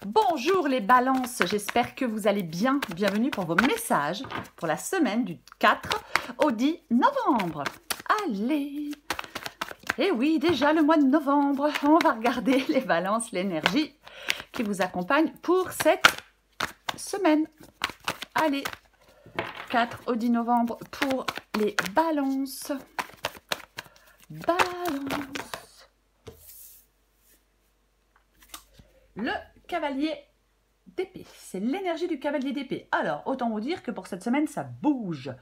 Bonjour les balances, j'espère que vous allez bien. Bienvenue pour vos messages pour la semaine du 4 au 10 novembre. Allez! Et oui, déjà le mois de novembre, on va regarder les balances, l'énergie qui vous accompagne pour cette semaine. Allez, 4 au 10 novembre pour les balances. Balance. Le cavalier d'épée, c'est l'énergie du cavalier d'épée. Alors, autant vous dire que pour cette semaine, ça bouge.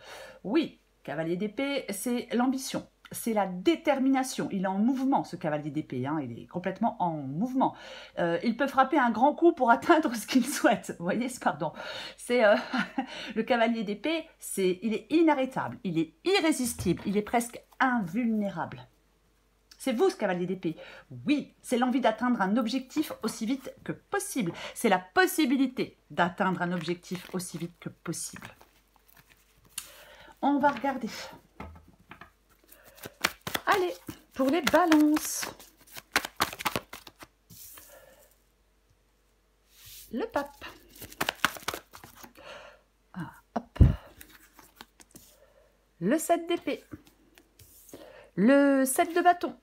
Oui, cavalier d'épée, c'est l'ambition, c'est la détermination. Il est en mouvement, ce cavalier d'épée, hein. Il est complètement en mouvement. Il peut frapper un grand coup pour atteindre ce qu'il souhaite. Vous voyez, pardon. C'est le cavalier d'épée, il est inarrêtable, il est irrésistible, il est presque invulnérable. C'est vous, ce cavalier d'épée. Oui, c'est l'envie d'atteindre un objectif aussi vite que possible. C'est la possibilité d'atteindre un objectif aussi vite que possible. On va regarder. Allez, pour les balances. Le pape. Ah, hop. Le 7 d'épée. Le 7 de bâton,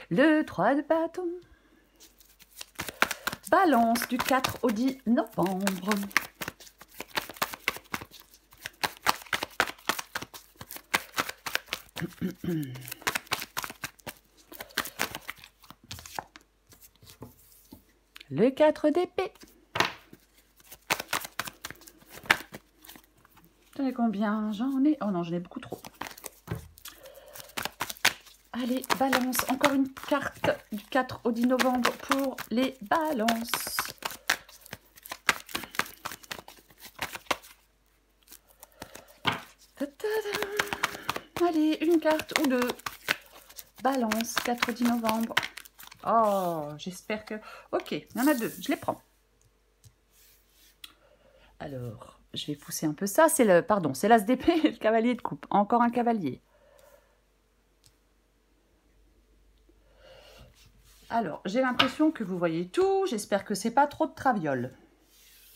le 3 de bâton. Balance du 4 au 10 novembre. Le 4 d'épée. J'en ai combien? J'en ai... Oh non, j'en ai beaucoup trop. Allez, balance, encore une carte du 4 au 10 novembre pour les balances. Allez, une carte ou deux. Balance, 4 au 10 novembre. Oh, j'espère que... Ok, il y en a deux, je les prends. Alors, je vais pousser un peu ça. C'est le... Pardon, c'est l'as d'épée et le cavalier de coupe. Encore un cavalier. Alors, j'ai l'impression que vous voyez tout. J'espère que c'est pas trop de traviole.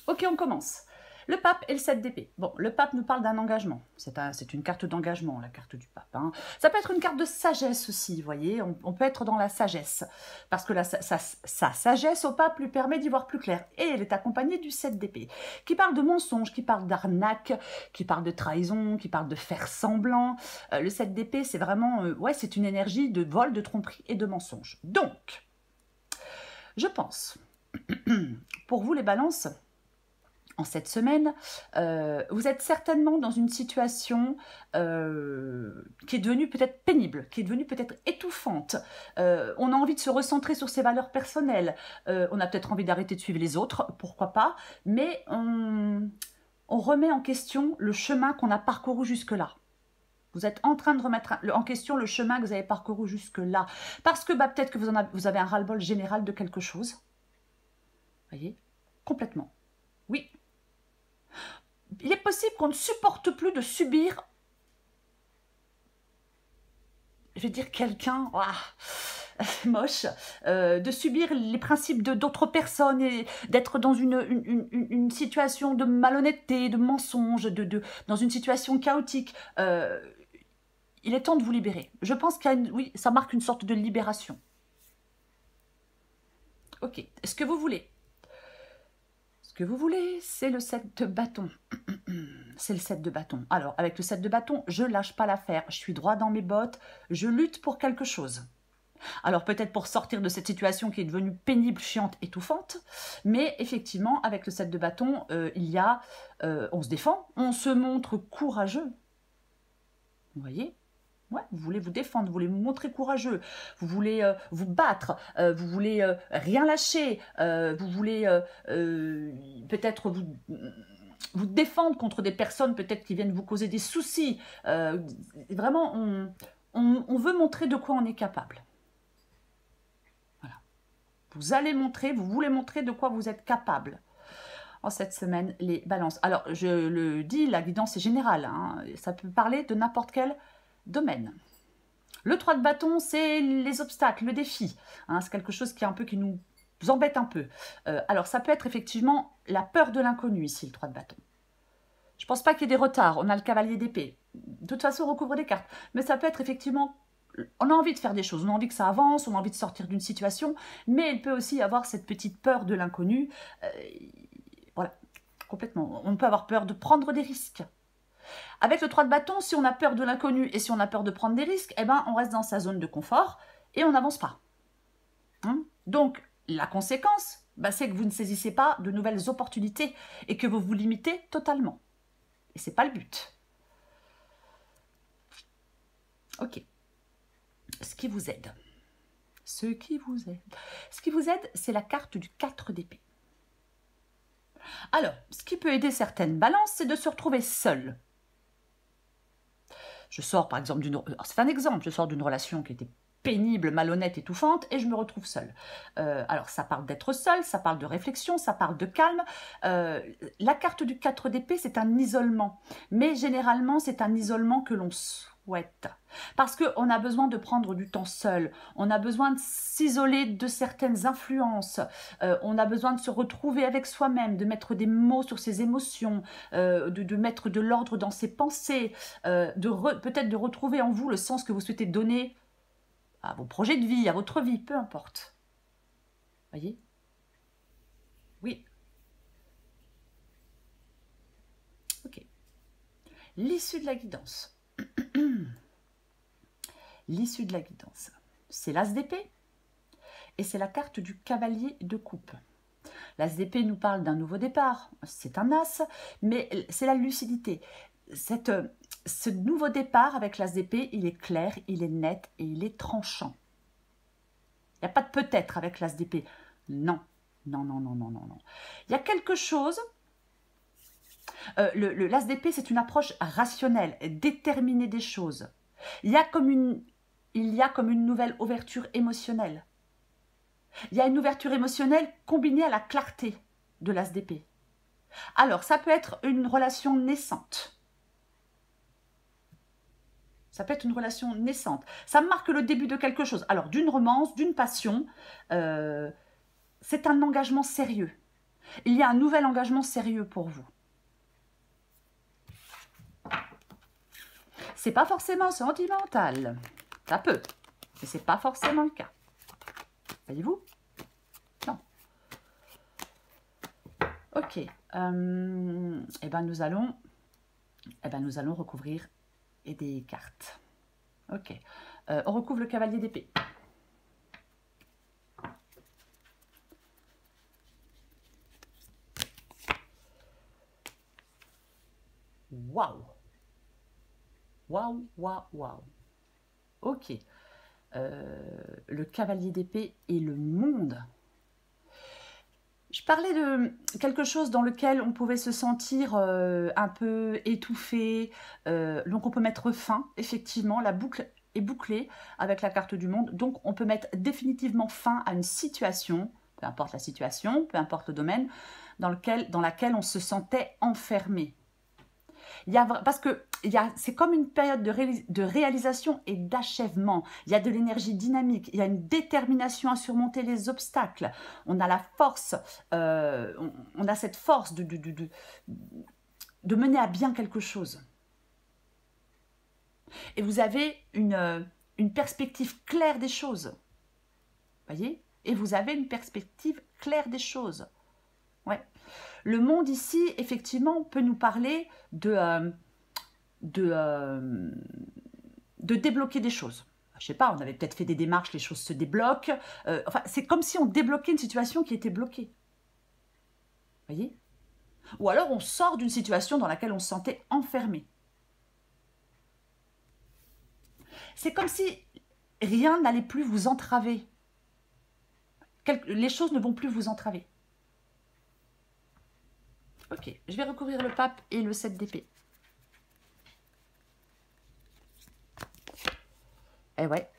Ok, on commence. Le pape et le 7 d'épée. Bon, le pape nous parle d'un engagement. C'est une carte d'engagement, la carte du pape. Hein. Ça peut être une carte de sagesse aussi, vous voyez. On peut être dans la sagesse. Parce que sa sagesse au pape lui permet d'y voir plus clair. Et elle est accompagnée du 7 d'épée, qui parle de mensonge, qui parle d'arnaque, qui parle de trahison, qui parle de faire semblant. Le 7 d'épée, c'est vraiment... ouais, c'est une énergie de vol, de tromperie et de mensonge. Donc, je pense, pour vous les balances... En cette semaine, vous êtes certainement dans une situation qui est devenue peut-être pénible, qui est devenue peut-être étouffante. On a envie de se recentrer sur ses valeurs personnelles. On a peut-être envie d'arrêter de suivre les autres, pourquoi pas. Mais on remet en question le chemin qu'on a parcouru jusque-là. Vous êtes en train de remettre en question le chemin que vous avez parcouru jusque-là. Parce que peut-être que vous avez un ras-le-bol général de quelque chose. Vous voyez? Complètement. Oui. Il est possible qu'on ne supporte plus de subir, je vais dire quelqu'un, moche, de subir les principes d'autres personnes et d'être dans une situation de malhonnêteté, de mensonge, dans une situation chaotique. Il est temps de vous libérer. Je pense qu'il oui, ça marque une sorte de libération. Ok, est-ce que vous voulez? Ce que vous voulez, c'est le 7 de bâton. C'est le 7 de bâton. Alors, avec le 7 de bâton, je lâche pas l'affaire. Je suis droit dans mes bottes. Je lutte pour quelque chose. Alors, peut-être pour sortir de cette situation qui est devenue pénible, chiante, étouffante. Mais effectivement, avec le 7 de bâton, on se défend. On se montre courageux. Vous voyez? Ouais, vous voulez vous défendre, vous voulez vous montrer courageux, vous voulez vous battre, vous voulez rien lâcher, vous voulez peut-être vous défendre contre des personnes peut-être qui viennent vous causer des soucis. Vraiment, on veut montrer de quoi on est capable. Voilà. Vous voulez montrer de quoi vous êtes capable. En cette semaine, les balances. Alors, je le dis, la guidance est générale. Hein, ça peut parler de n'importe quel domaine. Le 3 de bâton, c'est les obstacles, le défi. Hein, c'est quelque chose qui nous vous embête un peu. Alors, ça peut être effectivement la peur de l'inconnu ici, le 3 de bâton. Je ne pense pas qu'il y ait des retards. On a le cavalier d'épée. De toute façon, on recouvre des cartes. Mais ça peut être effectivement... On a envie de faire des choses. On a envie que ça avance. On a envie de sortir d'une situation. Mais il peut aussi y avoir cette petite peur de l'inconnu. Voilà, complètement. On peut avoir peur de prendre des risques. Avec le 3 de bâton, si on a peur de l'inconnu et si on a peur de prendre des risques, eh ben, on reste dans sa zone de confort et on n'avance pas. Donc, la conséquence, bah, c'est que vous ne saisissez pas de nouvelles opportunités et que vous vous limitez totalement. Et ce n'est pas le but. Ok. Ce qui vous aide. Ce qui vous aide, c'est la carte du 4 d'épée. Alors, ce qui peut aider certaines balances, c'est de se retrouver seul. Je sors par exemple d'une... C'est un exemple, je sors d'une relation qui était pénible, malhonnête, étouffante, et je me retrouve seule. Alors, ça parle d'être seule, ça parle de réflexion, ça parle de calme. La carte du 4 d'épée, c'est un isolement. Mais généralement, c'est un isolement que l'on souhaite. Parce qu'on a besoin de prendre du temps seul. On a besoin de s'isoler de certaines influences. On a besoin de se retrouver avec soi-même, de mettre des mots sur ses émotions, de mettre de l'ordre dans ses pensées, peut-être de retrouver en vous le sens que vous souhaitez donner à vos projets de vie, à votre vie, peu importe. Voyez? Oui. Ok. L'issue de la guidance. L'issue de la guidance. C'est l'as d'épée et c'est la carte du cavalier de coupe. L'as d'épée nous parle d'un nouveau départ. C'est un as, mais c'est la lucidité. Ce nouveau départ avec l'as d'épée, il est clair, il est net et il est tranchant. Il n'y a pas de peut-être avec l'as d'épée. Non, non, non, non, non, non, non. Il y a quelque chose... l'as d'épée, c'est une approche rationnelle, déterminée des choses. Il y a comme une nouvelle ouverture émotionnelle. Il y a une ouverture émotionnelle combinée à la clarté de l'as d'épée. Alors, ça peut être une relation naissante. Ça peut être une relation naissante. Ça marque le début de quelque chose. Alors, d'une romance, d'une passion, c'est un engagement sérieux. Il y a un nouvel engagement sérieux pour vous. C'est pas forcément sentimental. Ça peut, mais c'est pas forcément le cas. Voyez-vous? Non. Ok. Eh ben nous allons recouvrir des cartes. Ok. On recouvre le cavalier d'épée. Waouh! Waouh, waouh, waouh. Ok. Le cavalier d'épée et le monde. Je parlais de quelque chose dans lequel on pouvait se sentir un peu étouffé. Donc on peut mettre fin, effectivement, la boucle est bouclée avec la carte du monde. Donc on peut mettre définitivement fin à une situation, peu importe la situation, peu importe le domaine, dans laquelle on se sentait enfermé. Parce que c'est comme une période de réalisation et d'achèvement. Il y a de l'énergie dynamique, il y a une détermination à surmonter les obstacles. On a la force, on a cette force de mener à bien quelque chose. Et vous avez une perspective claire des choses. Voyez? Et vous avez une perspective claire des choses. Ouais. Le monde ici, effectivement, peut nous parler de débloquer des choses. Je ne sais pas, on avait peut-être fait des démarches, les choses se débloquent. Enfin, c'est comme si on débloquait une situation qui était bloquée. Vous voyez? Ou alors on sort d'une situation dans laquelle on se sentait enfermé. C'est comme si rien n'allait plus vous entraver. Les choses ne vont plus vous entraver. Ok, je vais recouvrir le pape et le 7 d'épée. Eh ouais.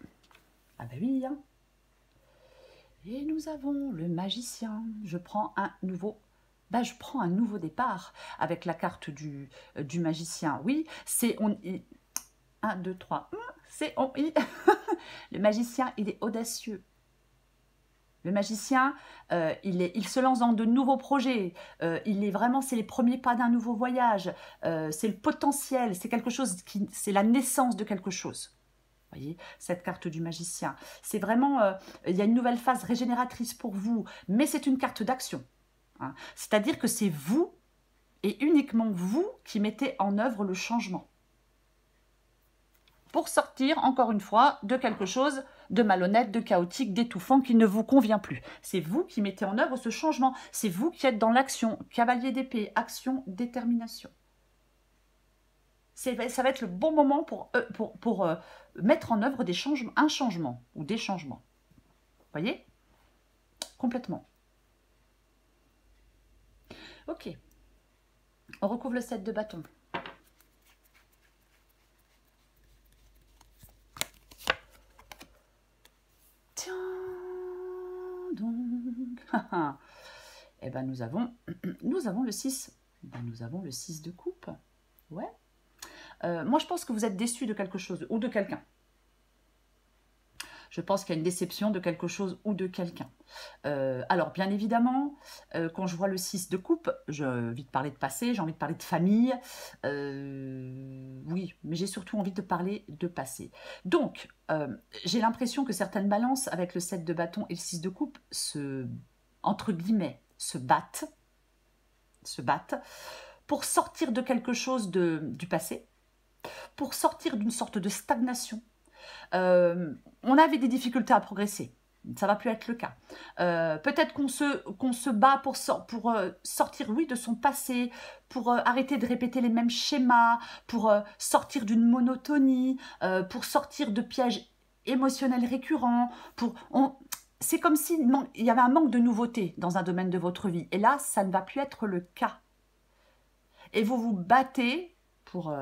Ah ben oui, hein. Et nous avons le magicien. Je prends un nouveau départ avec la carte du magicien. Oui, c'est 1, 2, 3. C'est Le magicien, il est audacieux. Le magicien, il se lance dans de nouveaux projets. C'est les premiers pas d'un nouveau voyage. C'est le potentiel. C'est quelque chose c'est la naissance de quelque chose. Vous voyez, cette carte du magicien. C'est vraiment, il y a une nouvelle phase régénératrice pour vous, mais c'est une carte d'action. Hein. C'est-à-dire que c'est vous et uniquement vous qui mettez en œuvre le changement. Pour sortir, encore une fois, de quelque chose de malhonnête, de chaotique, d'étouffant, qui ne vous convient plus. C'est vous qui mettez en œuvre ce changement. C'est vous qui êtes dans l'action. Cavalier d'épée, action, détermination. Ça va être le bon moment pour mettre en œuvre un changement ou des changements. Vous voyez? Complètement. Ok. On recouvre le 7 de bâton. Donc, eh ben nous avons le 6. Ben, nous avons le 6 de coupe. Ouais. Moi, je pense que vous êtes déçu de quelque chose ou de quelqu'un. Je pense qu'il y a une déception de quelque chose ou de quelqu'un. Alors, bien évidemment, quand je vois le 6 de coupe, j'ai envie de parler de passé, j'ai envie de parler de famille. Oui, mais j'ai surtout envie de parler de passé. Donc, j'ai l'impression que certaines balances, avec le 7 de bâton et le 6 de coupe, entre guillemets, se battent pour sortir de quelque chose du passé, pour sortir d'une sorte de stagnation. On avait des difficultés à progresser. Ça ne va plus être le cas. Peut-être qu'on se bat pour sortir, oui, de son passé, pour arrêter de répéter les mêmes schémas, pour sortir d'une monotonie, pour sortir de pièges émotionnels récurrents. C'est comme s'il y avait un manque de nouveauté dans un domaine de votre vie. Et là, ça ne va plus être le cas. Et vous vous battez pour,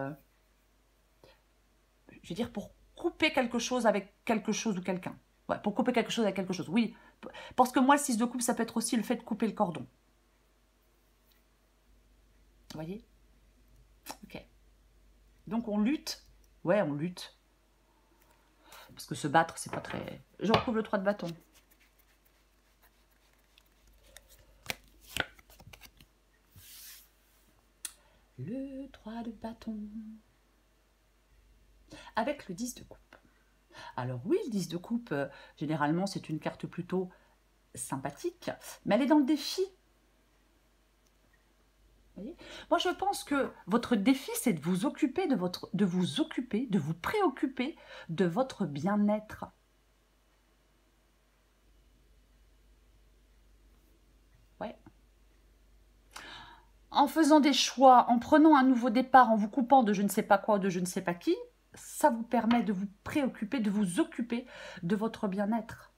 je veux dire, pour couper quelque chose avec quelque chose ou quelqu'un. Ouais, pour couper quelque chose avec quelque chose, oui. Parce que moi, le 6 de coupe, ça peut être aussi le fait de couper le cordon. Vous voyez? Ok. Donc, on lutte. Ouais, on lutte. Parce que se battre, c'est pas très... Je recouvre le 3 de bâton. Le 3 de bâton. Avec le 10 de coupe. Alors oui, le 10 de coupe, généralement, c'est une carte plutôt sympathique, mais elle est dans le défi. Vous voyez? Moi, je pense que votre défi, c'est de vous occuper de vous préoccuper de votre bien-être. Ouais. En faisant des choix, en prenant un nouveau départ, en vous coupant de je ne sais pas quoi, de je ne sais pas qui, ça vous permet de vous préoccuper, de vous occuper de votre bien-être.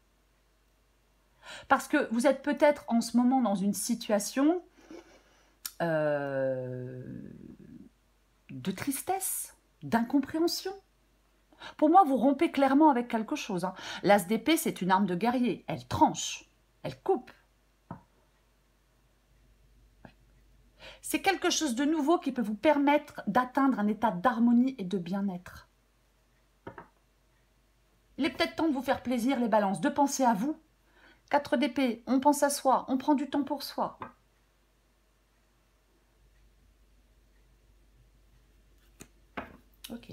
Parce que vous êtes peut-être en ce moment dans une situation de tristesse, d'incompréhension. Pour moi, vous rompez clairement avec quelque chose. Hein. L'as d'épée, c'est une arme de guerrier. Elle tranche, elle coupe. C'est quelque chose de nouveau qui peut vous permettre d'atteindre un état d'harmonie et de bien-être. Il est peut-être temps de vous faire plaisir, les balances, de penser à vous. 4 d'épée, on pense à soi, on prend du temps pour soi. Ok.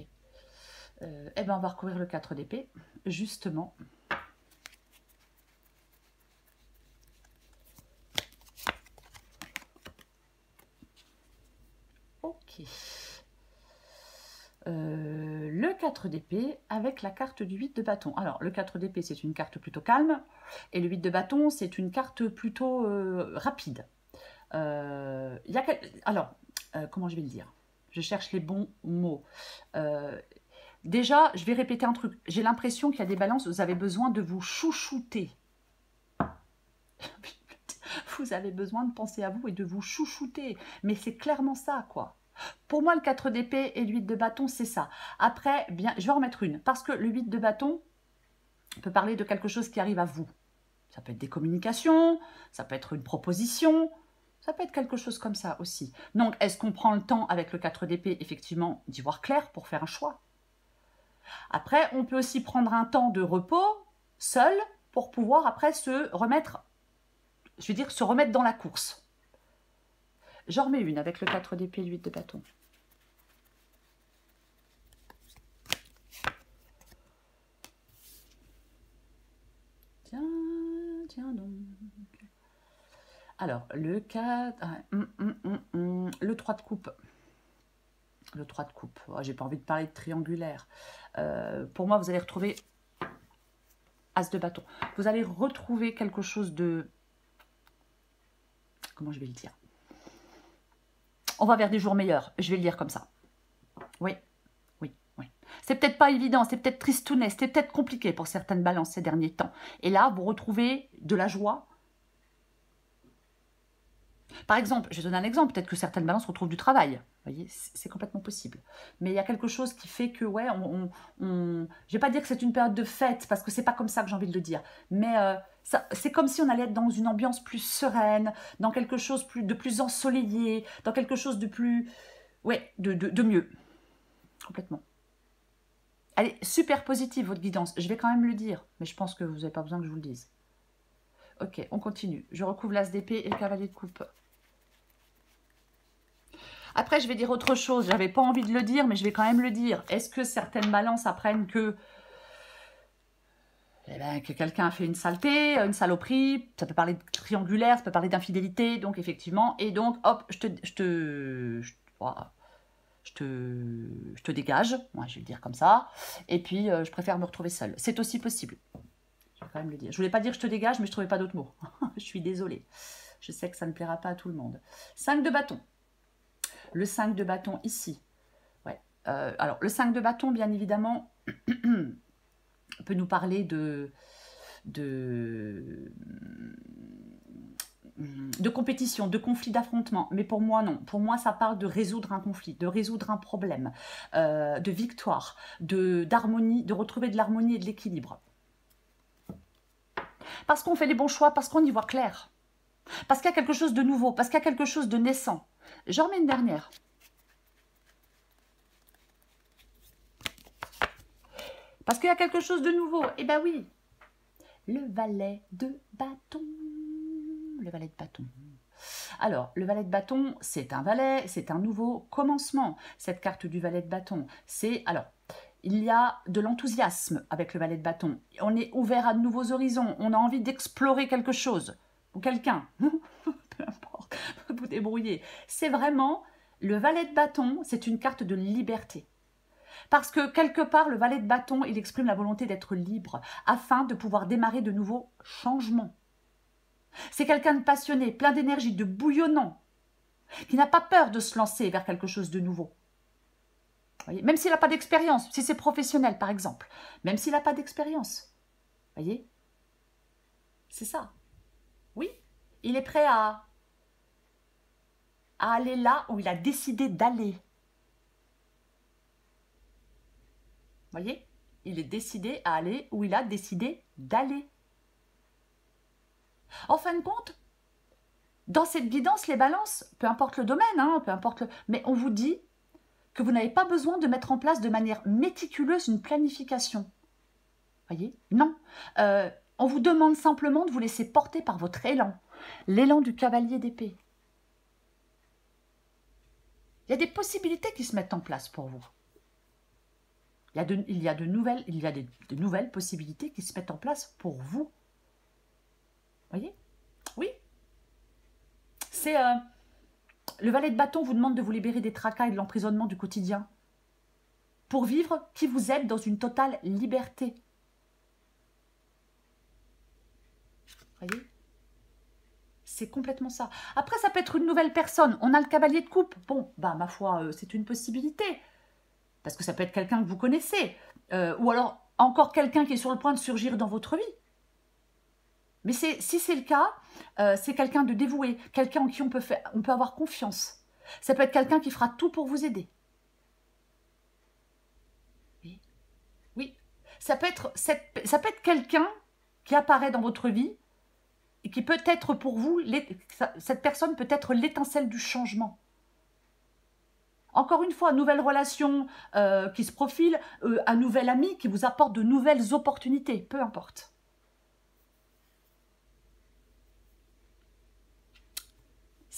Eh bien, on va recouvrir le 4 d'épée, justement. Ok. Le 4 d'épée avec la carte du 8 de bâton. Alors, le 4 d'épée, c'est une carte plutôt calme. Et le 8 de bâton, c'est une carte plutôt rapide. Alors, comment je vais le dire? Je cherche les bons mots. Déjà, je vais répéter un truc. J'ai l'impression qu'il y a des balances, vous avez besoin de vous chouchouter. Vous avez besoin de penser à vous et de vous chouchouter. Mais c'est clairement ça, quoi. Pour moi, le 4 d'épée et le 8 de bâton, c'est ça. Après, bien, je vais en remettre une. Parce que le 8 de bâton peut parler de quelque chose qui arrive à vous. Ça peut être des communications, ça peut être une proposition, ça peut être quelque chose comme ça aussi. Donc, est-ce qu'on prend le temps avec le 4 d'épée, effectivement, d'y voir clair pour faire un choix? Après, on peut aussi prendre un temps de repos, seul, pour pouvoir après se remettre, je veux dire, se remettre dans la course. J'en remets une avec le 4 d'épée et le 8 de bâton. Tiens donc. Alors, le 4, le 3 de coupe. Le 3 de coupe. Oh, j'ai pas envie de parler de triangulaire. Pour moi, vous allez retrouver As de bâton. Vous allez retrouver quelque chose de... Comment je vais le dire? On va vers des jours meilleurs. Je vais le dire comme ça. Oui, oui, oui. C'est peut-être pas évident, c'est peut-être tristounet, c'est peut-être compliqué pour certaines balances ces derniers temps. Et là, vous retrouvez de la joie. Par exemple, je vais donner un exemple, peut-être que certaines balances retrouvent du travail. Vous voyez, c'est complètement possible. Mais il y a quelque chose qui fait que, ouais, je ne vais pas dire que c'est une période de fête, parce que c'est pas comme ça que j'ai envie de le dire. Mais c'est comme si on allait être dans une ambiance plus sereine, dans quelque chose de plus ensoleillé, dans quelque chose de plus... Ouais, de mieux. Complètement. Elle est super positive, votre guidance. Je vais quand même le dire, mais je pense que vous n'avez pas besoin que je vous le dise. Ok, on continue. Je recouvre l'as d'épée et le cavalier de coupe. Après, je vais dire autre chose. J'avais pas envie de le dire, mais je vais quand même le dire. Est-ce que certaines balances apprennent que, que quelqu'un a fait une saleté, une saloperie? Ça peut parler de triangulaire, ça peut parler d'infidélité, donc effectivement. Et donc, hop, je te dégage. Moi, je vais le dire comme ça. Et puis, je préfère me retrouver seule. C'est aussi possible. Je vais quand même le dire. Je voulais pas dire je te dégage, mais je trouvais pas d'autres mots. Je suis désolée. Je sais que ça ne plaira pas à tout le monde. 5 de bâton. Le 5 de bâton ici. Ouais. Alors, le 5 de bâton, bien évidemment, peut nous parler de compétition, de conflit, d'affrontement. Mais pour moi, non. Pour moi, ça parle de résoudre un conflit, de résoudre un problème, de victoire, d'harmonie, de retrouver de l'harmonie et de l'équilibre. Parce qu'on fait les bons choix, parce qu'on y voit clair. Parce qu'il y a quelque chose de nouveau, parce qu'il y a quelque chose de naissant. J'en remets une dernière. Parce qu'il y a quelque chose de nouveau. Eh bien oui, le valet de bâton. Le valet de bâton. Alors, le valet de bâton, c'est un valet, c'est un nouveau commencement. Cette carte du valet de bâton, c'est... Alors, il y a de l'enthousiasme avec le valet de bâton. On est ouvert à de nouveaux horizons. On a envie d'explorer quelque chose. Ou quelqu'un. Peu importe, vous débrouillez. C'est vraiment... Le valet de bâton, c'est une carte de liberté. Parce que quelque part, le valet de bâton, il exprime la volonté d'être libre afin de pouvoir démarrer de nouveaux changements. C'est quelqu'un de passionné, plein d'énergie, de bouillonnant, qui n'a pas peur de se lancer vers quelque chose de nouveau. Voyez, même s'il n'a pas d'expérience, si c'est professionnel par exemple, même s'il n'a pas d'expérience. Voyez, c'est ça. Oui, il est prêt à aller là où il a décidé d'aller. Voyez, il est décidé à aller où il a décidé d'aller. En fin de compte, dans cette guidance, les balances, peu importe le domaine, hein, peu importe mais on vous dit que vous n'avez pas besoin de mettre en place de manière méticuleuse une planification. Voyez, non. On vous demande simplement de vous laisser porter par votre élan, l'élan du cavalier d'épée. Il y a des possibilités qui se mettent en place pour vous. Il y a de nouvelles possibilités qui se mettent en place pour vous. Voyez? Oui. C'est... le valet de bâton vous demande de vous libérer des tracas et de l'emprisonnement du quotidien pour vivre qui vous êtes dans une totale liberté. Voyez? C'est complètement ça. Après, ça peut être une nouvelle personne. On a le cavalier de coupe. Bon, bah ma foi, c'est une possibilité. Parce que ça peut être quelqu'un que vous connaissez. Ou alors, encore quelqu'un qui est sur le point de surgir dans votre vie. Mais si c'est le cas, c'est quelqu'un de dévoué, quelqu'un en qui on peut avoir confiance. Ça peut être quelqu'un qui fera tout pour vous aider. Oui, oui. Ça peut être quelqu'un qui apparaît dans votre vie et qui peut être pour vous, cette personne peut être l'étincelle du changement. Encore une fois, nouvelle relation qui se profile, un nouvel ami qui vous apporte de nouvelles opportunités, peu importe.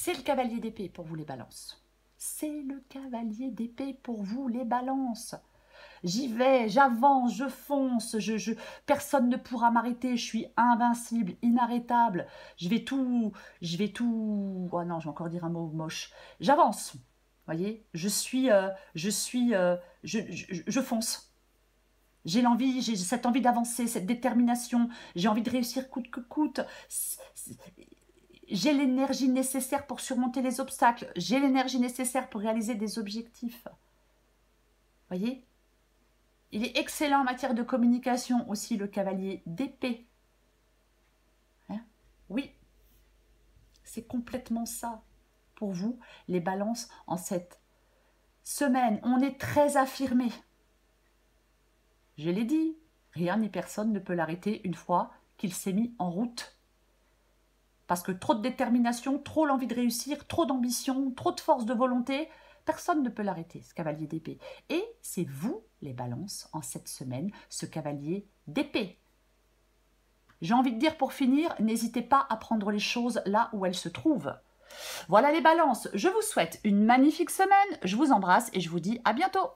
C'est le cavalier d'épée pour vous les balances. C'est le cavalier d'épée pour vous les balances. J'y vais, j'avance, je fonce, personne ne pourra m'arrêter, je suis invincible, inarrêtable, je vais tout, oh non, je vais encore dire un mot moche, j'avance, voyez, je fonce. J'ai l'envie, j'ai cette envie d'avancer, cette détermination, j'ai envie de réussir coûte que coûte, j'ai l'énergie nécessaire pour surmonter les obstacles, j'ai l'énergie nécessaire pour réaliser des objectifs, voyez. Il est excellent en matière de communication aussi, le cavalier d'épée. Hein? Oui, c'est complètement ça pour vous, les balances, en cette semaine. On est très affirmé. Je l'ai dit, rien ni personne ne peut l'arrêter une fois qu'il s'est mis en route. Parce que trop de détermination, trop l'envie de réussir, trop d'ambition, trop de force de volonté, personne ne peut l'arrêter, ce cavalier d'épée. Et c'est vous, les balances, en cette semaine, ce cavalier d'épée. J'ai envie de dire pour finir, n'hésitez pas à prendre les choses là où elles se trouvent. Voilà les balances, je vous souhaite une magnifique semaine, je vous embrasse et je vous dis à bientôt.